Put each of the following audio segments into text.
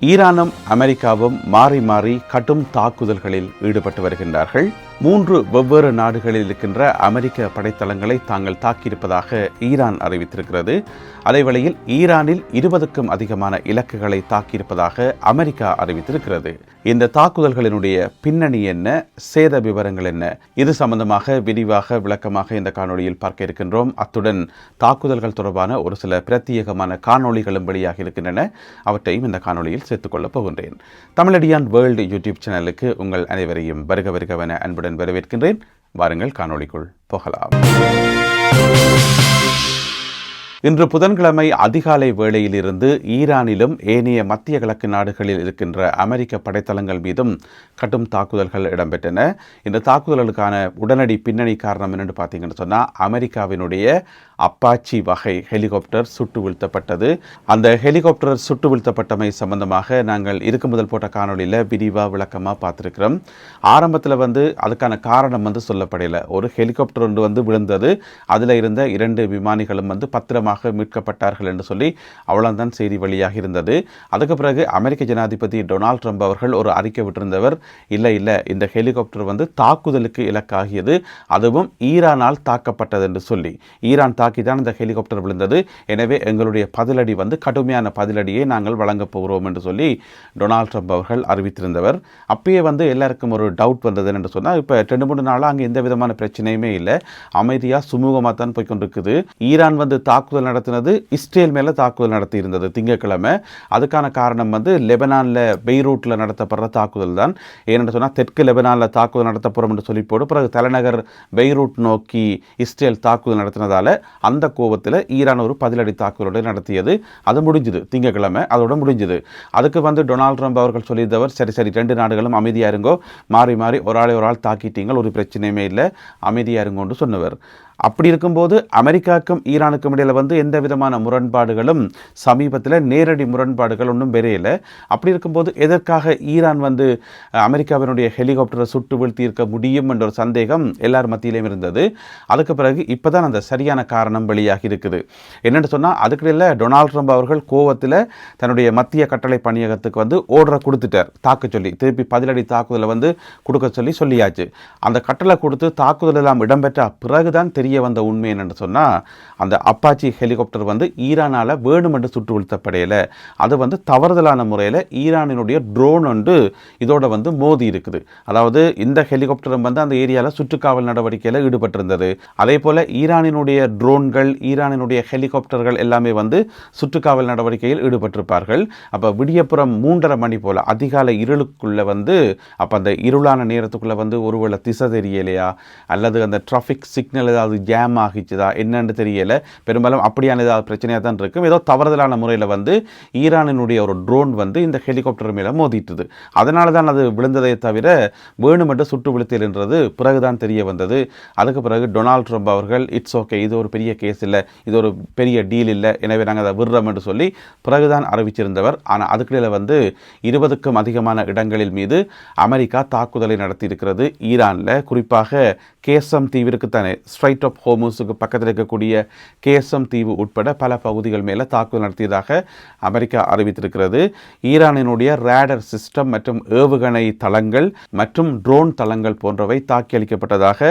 ஈரானும் அமெரிக்காவும் மாறி மாறி கடும் தாக்குதல்களில் ஈடுபட்டு வருகின்றார்கள். 3 வெவ்வேறு நாடுகளில் இருக்கின்ற அமெரிக்க படைத்தளங்களை தாங்கள் தாக்கியிருப்பதாக ஈரான் அறிவித்திருக்கிறது. அதேவேளையில் ஈரானில் 20க்கும் அதிகமான இலக்குகளை தாக்கியிருப்பதாக அமெரிக்கா அறிவித்திருக்கிறது. இந்த தாக்குதல்களினுடைய பின்னணி என்ன, சேத விவரங்கள் என்ன, இது சம்பந்தமாக விரிவாக விளக்கமாக இந்த காணொளியில் பார்க்க இருக்கின்றோம். அத்துடன் தாக்குதல்கள் தொடர்பான ஒரு சில பிரத்யேகமான காணொளிகளும் வெளியாக இருக்கின்றன. அவற்றையும் இந்த காணொளியில் சேர்த்துக்கொள்ளப் போகின்றேன். தமிழடியான் வேர்ல்டு யூடியூப் சேனலுக்கு உங்கள் அனைவரையும் வருகவென அன்புடன் வரவேற்கின்றேன். வாருங்கள் காணொளிக்குள் போகலாம். இன்று புதன்கிழமை அதிகாலை வேளையிலிருந்து ஈரானிலும் ஏனைய மத்திய கிழக்கு நாடுகளில் இருக்கின்ற அமெரிக்க படைத்தளங்கள் மீதும் கடும் தாக்குதல்கள் இடம்பெற்றன. இந்த தாக்குதல்களுக்கான உடனடி பின்னணி காரணம் என்னென்னு பார்த்தீங்கன்னு சொன்னால், அமெரிக்காவினுடைய அப்பாச்சி வகை ஹெலிகாப்டர் சுட்டு வீழ்த்தப்பட்டது. அந்த ஹெலிகாப்டர் சுட்டு வீழ்த்தப்பட்டமை சம்பந்தமாக நாங்கள் இதுக்கு முதல் போட்ட காணொலியில் விரிவாக விளக்கமாக பார்த்துருக்கிறோம். ஆரம்பத்தில் அதுக்கான காரணம் சொல்லப்படலை. ஒரு ஹெலிகாப்டர் ஒன்று விழுந்தது, அதில் இருந்த 2 விமானிகளும் பத்திரமாக மீட்கப்பட்டார்கள் என்று சொல்லி அவ்வளவுதான் செய்தி வழியாக இருந்தது. அதுக்கு பிறகு அமெரிக்க ஜனாதிபதி டொனால்ட் ட்ரம்ப் அவர்கள் ஒரு அறிக்கை விட்டிருந்தவர், இல்லை இந்த ஹெலிகாப்டர் தாக்குதலுக்கு இலக்காகியது, அதுவும் ஈரானால் தாக்கப்பட்டது என்று சொல்லி. ஈரான் தாக்கிதான் இந்த ஹெலிகாப்டர் விழுந்தது, எனவே எங்களுடைய பதிலடி கடுமையான பதிலடியை நாங்கள் வழங்கப் போகிறோம் என்று சொல்லி டொனால்ட் ட்ரம்ப் அவர்கள் அறிவித்திருந்தவர். அப்பயே எல்லாருக்கும் ஒரு டவுட் வந்தது என்று சொன்னால், இப்போ 2-3 நாளாக அங்கே எந்த விதமான பிரச்சனையுமே இல்லை, அமைதியாக சுமூகமாக தான் போய்கொண்டிருக்குது. ஈரான் தாக்குதல் நடத்தினது இஸ்ரேல் மேலே தாக்குதல் நடத்தி இருந்தது திங்கட்கிழமை. அதுக்கான காரணம் லெபனானில் பெய்ரூட்டில் நடத்தப்படுற தாக்குதல் தான். ஏனென்று சொன்னால், தெற்கு லெபனானில் தாக்குதல் நடத்தப்படும் என்று சொல்லி போடு பிறகு தலைநகர் பெய்ரூட் நோக்கி இஸ்ரேல் தாக்குதல் நடத்தினதால் அந்த கோபத்தில் ஈரான் ஒரு பதிலடி தாக்குதலோடு நடத்தியது. அது முடிஞ்சுது திங்கட்கிழமை, அதோட முடிஞ்சுது. அதுக்கு டொனால்ட் ட்ரம்ப் அவர்கள் சொல்லியிருந்தவர், சரி 2 நாடுகளும் அமைதியாக இருங்கோ, மாறி ஒரு ஆள் தாக்கிட்டீங்கள், ஒரு பிரச்சனையுமே இல்லை, அமைதியாக இருங்கோன்னு சொன்னவர். அப்படி இருக்கும்போது அமெரிக்காவுக்கும் ஈரானுக்கும் இடையில் எந்த விதமான முரண்பாடுகளும் சமீபத்தில் நேரடி முரண்பாடுகள் ஒன்றும் பெரியலை. அப்படி இருக்கும்போது எதற்காக ஈரான் அமெரிக்காவினுடைய ஹெலிகாப்டரை சுட்டு வீழ்த்தி இருக்க முடியும் என்ற ஒரு சந்தேகம் எல்லார் மத்தியிலையும் இருந்தது. அதுக்கு பிறகு இப்போ தான் அந்த சரியான காரணம் வெளியாகி இருக்குது. என்னென்னு சொன்னால், அதுக்கிடையில் டொனால்ட் ட்ரம்ப் அவர்கள் கோவத்தில் தன்னுடைய மத்திய கட்டளை பணியகத்துக்கு ஓர்டரை கொடுத்துட்டார், தாக்க சொல்லி, திருப்பி பதிலடி தாக்குதலை கொடுக்க சொல்லியாச்சு. அந்த கட்டளை கொடுத்து தாக்குதல் எல்லாம் இடம்பெற்ற பிறகுதான் தெரிய வந்த உண்மை என்னென்னு சொன்னால், அந்த அப்பாச்சி ஹெலிகாப்டர் ஈரானால் வேணுமென்று சுட்டு வீழ்த்தப்படையில் அது தவறுதலான முறையில் ஈரானினுடைய ட்ரோன் இதோட மோதி இருக்குது. அதாவது இந்த ஹெலிகாப்டரும் அந்த ஏரியாவில் சுற்றுக்காவல் நடவடிக்கையில் ஈடுபட்டிருந்தது. அதே போல் ஈரானினுடைய ட்ரோன்கள், ஈரானினுடைய ஹெலிகாப்டர்கள் எல்லாமே சுற்றுக்காவல் நடவடிக்கையில் ஈடுபட்டிருப்பார்கள். அப்போ விடியப்புறம் 3:30 மணி போல் அதிகாலை இருளுக்குள்ளே அப்போ அந்த இருளான நேரத்துக்குள்ளே ஒருவேளை திசை தெரியலையா, அல்லது அந்த டிராஃபிக் சிக்னல் ஏதாவது ஜாம் ஆகிச்சுதா என்னன்னு தெரியல. பெரும்பாலும் அப்படியான ஏதாவது பிரச்சனையாக தான் இருக்கும். ஏதோ தவறுதலான முறையில் ஈரானினுடைய ஒரு ட்ரோன் இந்த ஹெலிகாப்டர் மேலே மோதிட்டுது. அதனால தான் அது விழுந்ததை தவிர வேணுமென்று சுட்டு விழுத்தல் என்றது பிறகுதான் தெரிய வந்தது. அதுக்கு பிறகு டொனால்ட் ட்ரம்ப் அவர்கள், இட்ஸ் ஓகே, இது ஒரு பெரிய கேஸ் இல்லை, இது ஒரு பெரிய டீல் இல்லை, எனவே நாங்கள் அதை விடுறோம் என்று சொல்லி பிறகுதான் அறிவிச்சிருந்தவர். ஆனால் அதுக்கிடையில் 20க்கும் அதிகமான இடங்களில் மீது அமெரிக்கா தாக்குதலை நடத்தி இருக்கிறது. ஈரானில் குறிப்பாக கேசம் தீவிற்குத்தானே, ஸ்ட்ரைட் ஆஃப் ஹோர்முஸுக்கு பக்கத்தில் இருக்கக்கூடிய கேசம் தீவு உட்பட பல பகுதிகள் மேலே தாக்குதல் நடத்தியதாக அமெரிக்கா அறிவித்திருக்கிறது. ஈரானினுடைய ரேடர் சிஸ்டம் மற்றும் ஏவுகணை தளங்கள் மற்றும் ட்ரோன் தளங்கள் போன்றவை தாக்கி அளிக்கப்பட்டதாக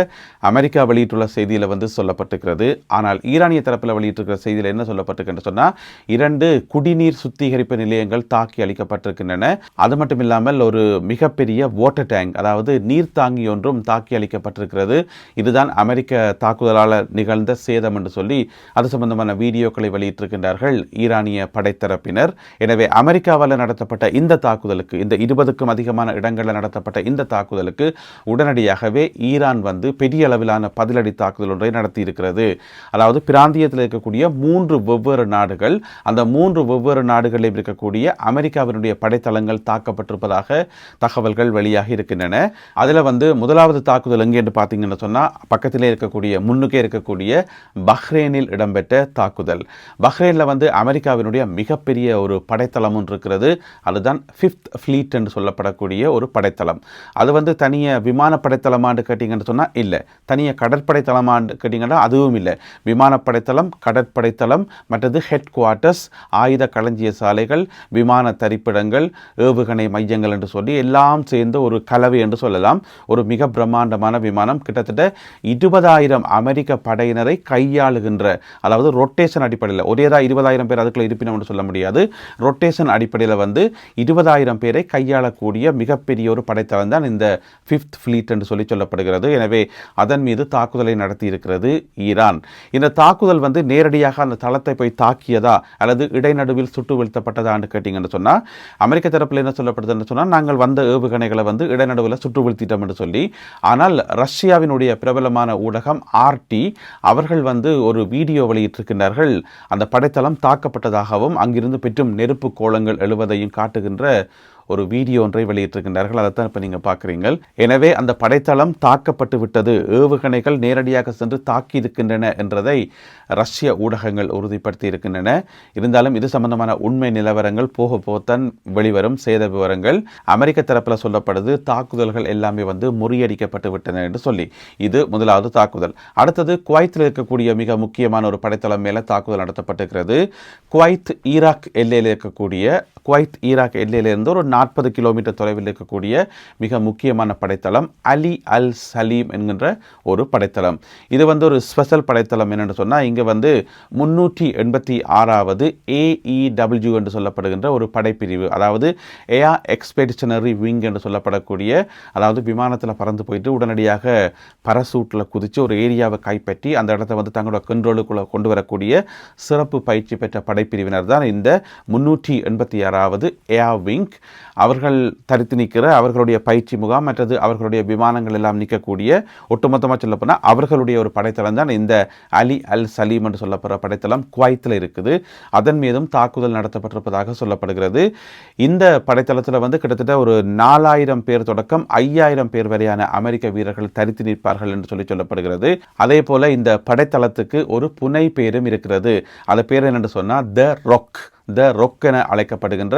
அமெரிக்கா வெளியிட்டுள்ள செய்தியில் சொல்லப்பட்டிருக்கிறது. ஆனால் ஈரானிய தரப்பில் வெளியிட்டிருக்கிற செய்தியில் என்ன சொல்லப்பட்டிருக்குன்னு சொன்னால், 2 குடிநீர் சுத்திகரிப்பு நிலையங்கள் தாக்கி அளிக்கப்பட்டிருக்கின்றன. அது மட்டும் இல்லாமல் ஒரு மிகப்பெரிய வாட்டர் டேங்க், அதாவது நீர்த்தாங்கி ஒன்றும் தாக்கி அளிக்கப்பட்டிருக்கிறது. இதுதான் அமெரிக்க தாக்குதலால் நிகழ்ந்த சேதம் என்று சொல்லி அது சம்பந்தமான வீடியோக்களை வெளியிட்டிருக்கின்றார்கள் ஈரானிய படைத்தரப்பினர். எனவே அமெரிக்காவால் நடத்தப்பட்ட இந்த தாக்குதலுக்கு, இந்த 20க்கும் அதிகமான இடங்களில் நடத்தப்பட்ட இந்த தாக்குதலுக்கு உடனடியாகவே ஈரான் பெரிய அளவிலான பதிலடி தாக்குதல் ஒன்றை நடத்தி இருக்கிறது. அதாவது பிராந்தியத்தில் இருக்கக்கூடிய 3 வெவ்வேறு நாடுகள், அந்த 3 வெவ்வேறு நாடுகளில் இருக்கக்கூடிய அமெரிக்காவினுடைய படைத்தளங்கள் தாக்கப்பட்டிருப்பதாக தகவல்கள் வெளியாகி இருக்கின்றன. அதில் முதலாவது தாக்குதல் எங்கே என்று பார்த்தீங்கன்னு சொன்னால், பக்கத்திலே இருக்கக்கூடிய முன்னுக்கே இருக்கக்கூடிய பஹ்ரைனில் இடம்பெற்ற தாக்குதல். பஹ்ரைனில் வந்து அமெரிக்காவினுடைய மிகப்பெரிய ஒரு படைத்தளம் ஒன்று இருக்கிறது. அதுதான் 5th ஃப்ளீட் என்று சொல்லப்படக்கூடிய ஒரு படைத்தளம். அது வந்து தனியாக விமான படைத்தளமான்னு கேட்டிங்கன்னு சொன்னால் இல்லை, தனியாக கடற்படை தளமான்னு கேட்டிங்கன்னா அதுவும் இல்லை. விமானப்படைத்தளம், கடற்படைத்தளம், மற்றது ஹெட் குவார்ட்டர்ஸ், ஆயுத களஞ்சிய சாலைகள், விமான தரிப்பிடங்கள், ஏவுகணை மையங்கள் என்று சொல்லி எல்லாம் சேர்ந்த ஒரு கலவை என்று சொல்லலாம். ஒரு மிக பிரம்மாண்டமான விமானம், கிட்டத்தட்ட 20,000 அமெரிக்க படையினரை கையாளுகின்ற, அதாவது ரொட்டேஷன் அடிப்படையில் ஒரேதான் 20,000 பேர் அதுக்குள்ள இருப்பினம் என்று சொல்ல முடியாது. ரொட்டேஷன் அடிப்படையில் வந்து 20,000 பேரை கையாளக்கூடிய மிகப்பெரிய ஒரு படைத்தளம் தான் இந்த 5th ஃப்ளீட் என்று சொல்லப்படுகிறது. எனவே அதன் மீது தாக்குதலை நடத்தி இருக்கிறது ஈரான். இந்த தாக்குதல் வந்து நேரடியாக அந்த தளத்தை போய் தாக்கியதா அல்லது இடைநடுவில் சுட்டு வீழ்த்தப்பட்டதான்னு கேட்டிங்கன்னு சொன்னால், அமெரிக்க தரப்பில் என்ன சொல்லப்படுதுன்னு சொன்னால், நாங்கள் வந்த ஏவுகணைகளை வந்து இடைநடுவில் சுட்டு வீழ்த்திட்டோம் என்று சொல்லி. ஆனால் ரஷ்யாவினுடைய பிரபலமான ஊடகம் RT அவர்கள் வந்து ஒரு வீடியோ வெளியிட்டிருக்கின்றார்கள். அந்த படைத்தளம் தாக்கப்பட்டதாகவும் அங்கிருந்து பெற்றும் நெருப்பு கோலங்கள் எழுவதையும் காட்டுகின்ற ஒரு வீடியோ ஒன்றை வெளியிட்டிருக்கின்றார்கள். அதைத்தான் இப்போ நீங்கள் பார்க்குறீங்கள். எனவே அந்த படைத்தளம் தாக்கப்பட்டு விட்டது, ஏவுகணைகள் நேரடியாக சென்று தாக்கி இருக்கின்றன என்றதை ரஷ்ய ஊடகங்கள் உறுதிப்படுத்தி இருக்கின்றன. இருந்தாலும் இது சம்பந்தமான உண்மை நிலவரங்கள் போக போகத்தான் வெளிவரும். சேத விவரங்கள் அமெரிக்க தரப்பில் சொல்லப்படுது, தாக்குதல்கள் எல்லாமே வந்து முறியடிக்கப்பட்டு விட்டன என்று சொல்லி. இது முதலாவது தாக்குதல். அடுத்தது குவைத்தில் இருக்கக்கூடிய மிக முக்கியமான ஒரு படைத்தளம் மேலே தாக்குதல் நடத்தப்பட்டிருக்கிறது. குவைத் ஈராக் எல்லையில் இருக்கக்கூடிய, குவைத் ஈராக் எல்லையிலிருந்து ஒரு 40 கிலோமீட்டர் தொலைவில் இருக்கக்கூடிய மிக முக்கியமான படைத்தளம் அலி அல் சலீம் என்கின்ற ஒரு படைத்தளம். இது வந்து ஒரு ஸ்பெஷல் படைத்தளம். என்னென்னு சொன்னால், இங்கே வந்து 386வது AEW என்று சொல்லப்படுகின்ற ஒரு படைப்பிரிவு, அதாவது ஏர் எக்ஸ்பெடிஷனரி விங் என்று சொல்லப்படக்கூடிய, அதாவது விமானத்தில் பறந்து போயிட்டு உடனடியாக பரசூட்டில் குதித்து ஒரு ஏரியாவை கைப்பற்றி அந்த இடத்த வந்து தங்களோட கண்ட்ரோலுக்குள்ளே கொண்டு வரக்கூடிய சிறப்பு பயிற்சி பெற்ற படைப்பிரிவினர் தான் இந்த 386வது ஏர் விங். அவர்கள் தரித்து நிற்கிற அவர்களுடைய பயிற்சி முகாம், மற்றது அவர்களுடைய விமானங்கள் எல்லாம் நிற்கக்கூடிய, ஒட்டுமொத்தமாக சொல்லப்போனால் அவர்களுடைய ஒரு படைத்தளம் தான் இந்த அலி அல் சலீம் என்று சொல்லப்படுற படைத்தளம் குவைத்தில் இருக்குது. அதன் மீதும் தாக்குதல் நடத்தப்பட்டிருப்பதாக சொல்லப்படுகிறது. இந்த படைத்தளத்தில் வந்து கிட்டத்தட்ட ஒரு 4,000 பேர் தொடக்கம் 5,000 பேர் வரையான அமெரிக்க வீரர்கள் தரித்து நிற்பார்கள் என்று சொல்லப்படுகிறது. அதே போல இந்த படைத்தளத்துக்கு ஒரு புனை பேரும் இருக்கிறது. அது பேர் என்னென்று சொன்னால் த ரொக் என அழைக்கப்படுகின்ற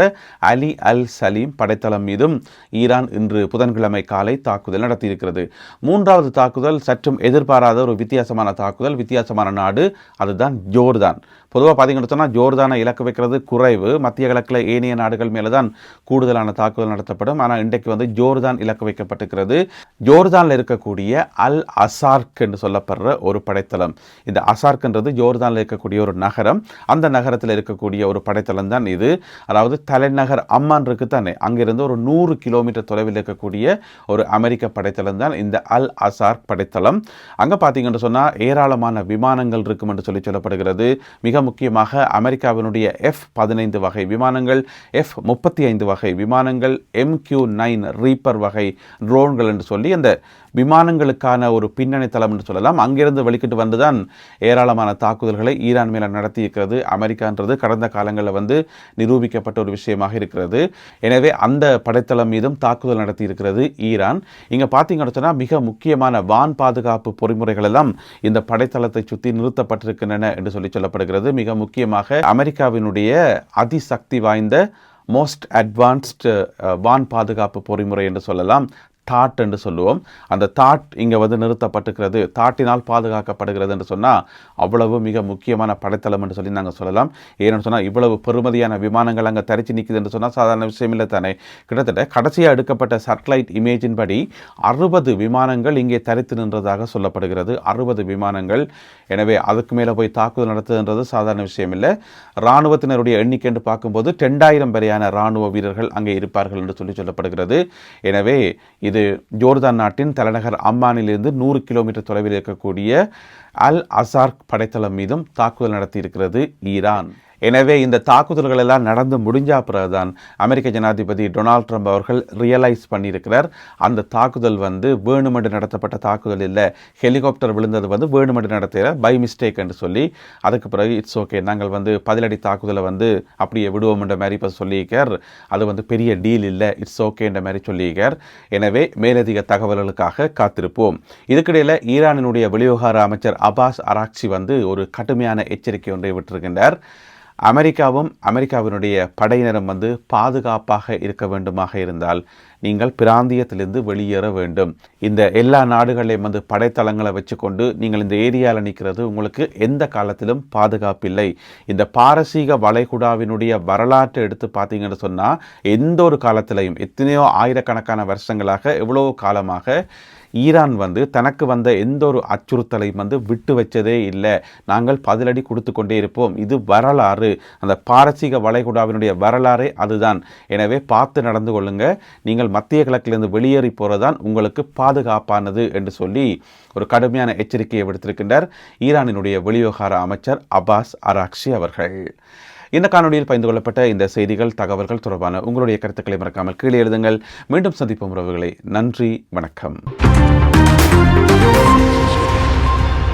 அலி அல் சலீம் படைத்தளம் மீதும் ஈரான் இன்று புதன்கிழமை காலை தாக்குதல் நடத்தியிருக்கிறது. மூன்றாவது தாக்குதல் சற்றும் எதிர்பாராத ஒரு வித்தியாசமான தாக்குதல், வித்தியாசமான நாடு, அதுதான் ஜோர்தான். பொதுவாக பார்த்தீங்கன்னு சொன்னால் ஜோர்தானை இலக்கு வைக்கிறது குறைவு. மத்திய கிழக்கில் ஏனைய நாடுகள் மேலே தான் கூடுதலான தாக்குதல் நடத்தப்படும். ஆனால் இன்றைக்கு வந்து ஜோர்தான் இலக்கு வைக்கப்பட்டிருக்கிறது. ஜோர்தானில் இருக்கக்கூடிய அல் அசார்க் என்று சொல்லப்படுற ஒரு படைத்தளம். இந்த அசார்க்ன்றது ஜோர்தானில் இருக்கக்கூடிய ஒரு நகரம். அந்த நகரத்தில் இருக்கக்கூடிய ஒரு படைத்தளம் தான் இது. அதாவது தலைநகர் அம்மான் இருக்கு தானே, அங்கிருந்து ஒரு 100 கிலோமீட்டர் தொலைவில் இருக்கக்கூடிய ஒரு அமெரிக்க படைத்தளம் தான் இந்த அல் அசார்க் படைத்தளம். அங்கே பார்த்தீங்கன்னு சொன்னால் ஏராளமான விமானங்கள் இருக்கும் என்று சொல்லப்படுகிறது. மிக முக்கியமாக அமெரிக்காவினுடைய F-15 வகை விமானங்கள், F-35 வகை விமானங்கள், MQ-9 ரீப்பர் வகை ட்ரோன்கள் என்று சொல்லி அந்த விமானங்களுக்கான ஒரு பின்னணி தளம் என்று சொல்லலாம். அங்கிருந்து வெளிக்கிட்டு வந்துதான் ஏராளமான தாக்குதல்களை ஈரான் மேலே நடத்தி இருக்கிறது அமெரிக்கான்றது கடந்த காலங்களில் வந்து நிரூபிக்கப்பட்ட ஒரு விஷயமாக இருக்கிறது. எனவே அந்த படைத்தளம் மீதும் தாக்குதல் நடத்தி இருக்கிறது ஈரான். இங்கே பார்த்தீங்கன்னு சொன்னால் மிக முக்கியமான வான் பாதுகாப்பு பொறிமுறைகள் எல்லாம் இந்த படைத்தளத்தை சுற்றி நிறுத்தப்பட்டிருக்கின்றன என்று சொல்லப்படுகிறது. மிக முக்கியமாக அமெரிக்காவினுடைய அதிசக்தி வாய்ந்த மோஸ்ட் அட்வான்ஸ்டு வான் பாதுகாப்பு பொறிமுறை என்று சொல்லலாம், தாட் என்று சொல்லுவோம். அந்த தாட் இங்கே வந்து நிறுத்தப்பட்டிருக்கிறது, தாட்டினால் பாதுகாக்கப்படுகிறது என்று சொன்னால் அவ்வளவு மிக முக்கியமான படைத்தளம் என்று சொல்லி நாங்கள் சொல்லலாம். ஏன்னு சொன்னால் இவ்வளவு பெருமதியான விமானங்கள் அங்கே தரிச்சு நிற்குது என்று சொன்னால் சாதாரண விஷயம் இல்லை தானே. கிட்டத்தட்ட கடைசியாக எடுக்கப்பட்ட சேட்டலைட் இமேஜின் படி 60 விமானங்கள் இங்கே தரித்து நின்றதாக சொல்லப்படுகிறது. 60 விமானங்கள். எனவே அதுக்கு மேலே போய் தாக்குதல் நடத்துதுன்றது சாதாரண விஷயம் இல்லை. இராணுவத்தினருடைய எண்ணிக்கை என்று பார்க்கும்போது 2,000 வரையான இராணுவ வீரர்கள் அங்கே இருப்பார்கள் என்று சொல்லப்படுகிறது. எனவே இது ஜோர்தான் நாட்டின் தலைநகர் அம்மானிலிருந்து 100 கிலோமீட்டர் தொலைவில் இருக்கக்கூடிய அல் அசார்க் படைத்தளம் மீதும் தாக்குதல் நடத்தி இருக்கிறது ஈரான். எனவே இந்த தாக்குதல்கள் எல்லாம் நடந்து முடிஞ்ச பிறகுதான் அமெரிக்க ஜனாதிபதி டொனால்ட் ட்ரம்ப் அவர்கள் ரியலைஸ் பண்ணியிருக்கிறார் அந்த தாக்குதல் வேணுமென்று நடத்தப்பட்ட தாக்குதல் இல்லை, ஹெலிகாப்டர் விழுந்தது வேணுமென்று நடத்துகிற பை மிஸ்டேக் என்று சொல்லி அதுக்கு பிறகு இட்ஸ் ஓகே, நாங்கள் பதிலடி தாக்குதலை அப்படியே விடுவோம் என்ற மாதிரி இப்போ சொல்லியிருக்கார். அது பெரிய டீல் இல்லை, இட்ஸ் ஓகே என்ற மாதிரி சொல்லியிருக்கார். எனவே மேலதிக தகவல்களுக்காக காத்திருப்போம். இதுக்கிடையில் ஈரானினுடைய வெளிவிவகார அமைச்சர் அப்பாஸ் அராக்சி ஒரு கடுமையான எச்சரிக்கை ஒன்றை விட்டிருக்கின்றார். அமெரிக்காவினுடைய படையினரும் பாதுகாப்பாக இருக்க வேண்டுமாக இருந்தால் நீங்கள் பிராந்தியத்திலிருந்து வெளியேற வேண்டும். இந்த எல்லா நாடுகளையும் படைத்தளங்களை வச்சுக்கொண்டு நீங்கள் இந்த ஏரியாவில் நிற்கிறது உங்களுக்கு எந்த காலத்திலும் பாதுகாப்பில்லை. இந்த பாரசீக வளைகுடாவினுடைய வரலாற்றை எடுத்து பார்த்தீங்கன்னு சொன்னால் எந்த ஒரு காலத்திலையும் எத்தனையோ ஆயிரக்கணக்கான வருஷங்களாக எவ்வளோ காலமாக ஈரான் தனக்கு வந்த எந்த ஒரு அச்சுறுத்தலையும் விட்டு வச்சதே இல்லை. நாங்கள் பதிலடி கொடுத்து கொண்டே இருப்போம். இது வரலாறு, அந்த பாரசீக வளைகுடாவினுடைய வரலாறே அதுதான். எனவே பார்த்து நடந்து கொள்ளுங்க. நீங்கள் மத்திய கிழக்கிலிருந்து வெளியேறி போகிறதான் உங்களுக்கு பாதுகாப்பானது என்று சொல்லி ஒரு கடுமையான எச்சரிக்கையை விடுத்திருக்கின்றார் ஈரானினுடைய வெளிவிவகார அமைச்சர் அப்பாஸ் அராக்சி அவர்கள். இந்த காணொலியில் பகிர்ந்து கொள்ளப்பட்ட இந்த செய்திகள் தகவல்கள் தொடர்பான உங்களுடைய கருத்துக்களை மறக்காமல் கீழே எழுதுங்கள். மீண்டும் சந்திப்போம் உறவுகளை. நன்றி, வணக்கம்.